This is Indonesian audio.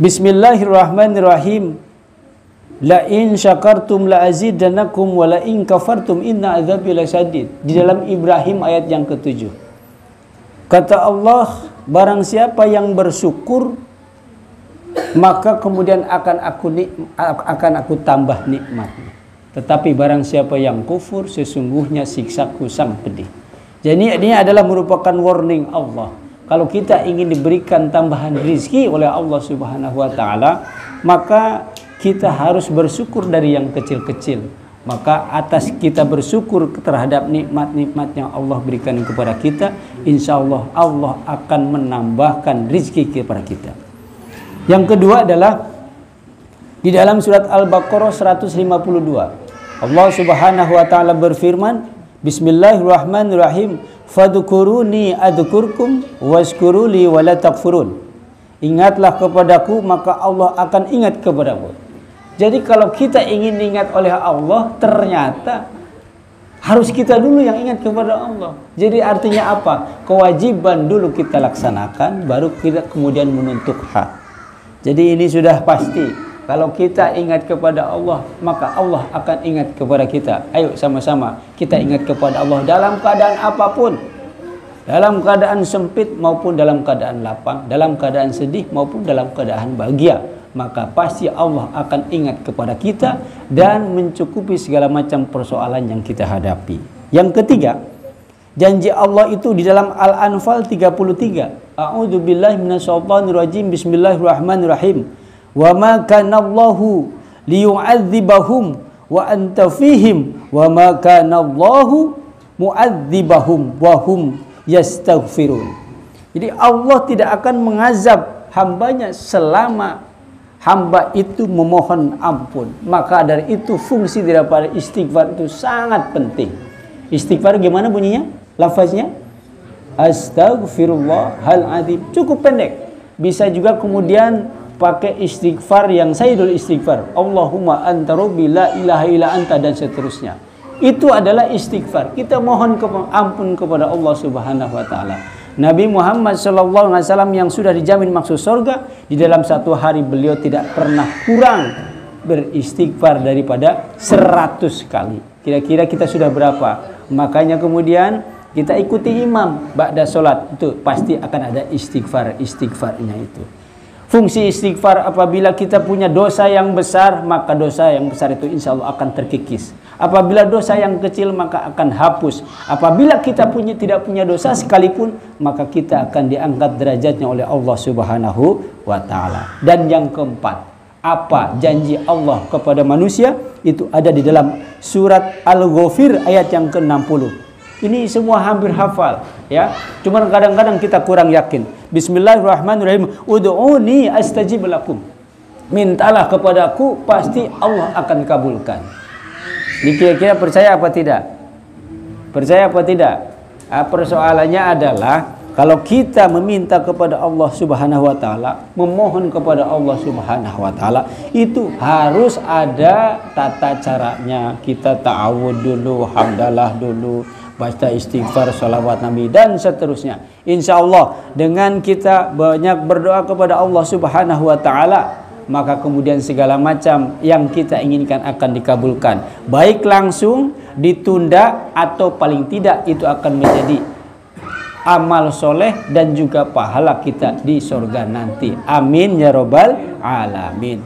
Bismillahirrahmanirrahim. La in syakartum la azidannakum wa la in kafartum inna adzabi lasyadid. Di dalam Ibrahim ayat yang ke-7. Kata Allah, barang siapa yang bersyukur maka kemudian akan aku tambah nikmatnya. Tetapi barang siapa yang kufur, sesungguhnya siksaku sangat pedih. Jadi ini adalah merupakan warning Allah. Kalau kita ingin diberikan tambahan rizki oleh Allah Subhanahu wa ta'ala, maka kita harus bersyukur dari yang kecil-kecil. Maka atas kita bersyukur terhadap nikmat-nikmat yang Allah berikan kepada kita, insya Allah Allah akan menambahkan rizki kepada kita. Yang kedua adalah di dalam surat Al-Baqarah 152. Allah Subhanahu wa ta'ala berfirman, Bismillahirrahmanirrahim. Fadhkuruni adzkurkum washkuruli wala takfurun. Ingatlah kepadaku maka Allah akan ingat kepadamu. Jadi kalau kita ingin diingat oleh Allah, ternyata harus kita dulu yang ingat kepada Allah. Jadi artinya apa? Kewajiban dulu kita laksanakan, baru kita kemudian menuntut hak. Jadi ini sudah pasti. Kalau kita ingat kepada Allah, maka Allah akan ingat kepada kita. Ayo sama-sama kita ingat kepada Allah dalam keadaan apapun. Dalam keadaan sempit maupun dalam keadaan lapang, dalam keadaan sedih maupun dalam keadaan bahagia. Maka pasti Allah akan ingat kepada kita dan mencukupi segala macam persoalan yang kita hadapi. Yang ketiga, janji Allah itu di dalam Al-Anfal 33. A'udzubillahi minasyaitonirrajim. Bismillahirrahmanirrahim. Wa ma kana Allahu liyu'adzibahum wa anta fihim wa ma kana Allahu mu'adzibahum wa hum yastaghfirun. Jadi Allah tidak akan mengazab hambanya selama hamba itu memohon ampun. Maka dari itu fungsi daripada istighfar itu sangat penting. Istighfar gimana bunyinya? Lafaznya Astaghfirullahaladzim. Cukup pendek. Bisa juga kemudian pakai istighfar yang sayyidul istighfar. Allahumma anta rabbi la ilaha illa anta dan seterusnya. Itu adalah istighfar. Kita mohon ampun kepada Allah Subhanahu wa taala. Nabi Muhammad sallallahu alaihi wasallam yang sudah dijamin masuk surga, di dalam satu hari beliau tidak pernah kurang beristighfar daripada 100 kali. Kira-kira kita sudah berapa? Makanya kemudian kita ikuti imam ba'da salat, itu pasti akan ada istighfarnya itu. Fungsi istighfar apabila kita punya dosa yang besar, maka dosa yang besar itu insya Allah akan terkikis. Apabila dosa yang kecil maka akan hapus. Apabila kita tidak punya dosa sekalipun, maka kita akan diangkat derajatnya oleh Allah Subhanahu wa ta'ala. Dan yang keempat, apa janji Allah kepada manusia? Itu ada di dalam surat Al-Ghafir ayat yang ke-60. Ini semua hampir hafal, ya. Cuman kadang-kadang kita kurang yakin. Bismillahirrahmanirrahim. Ud'uni astajib lakum. Mintalah kepadaku, pasti Allah akan kabulkan. Ini kira-kira percaya apa tidak? Percaya apa tidak? Persoalannya adalah kalau kita meminta kepada Allah Subhanahu wa taala, memohon kepada Allah Subhanahu wa taala, itu harus ada tata caranya. Kita ta'awud dulu, hamdalah dulu, baca istighfar, salawat Nabi dan seterusnya. Insya Allah dengan kita banyak berdoa kepada Allah Subhanahu wa ta'ala, maka kemudian segala macam yang kita inginkan akan dikabulkan. Baik langsung, ditunda, atau paling tidak itu akan menjadi amal soleh dan juga pahala kita di surga nanti. Amin ya robbal alamin.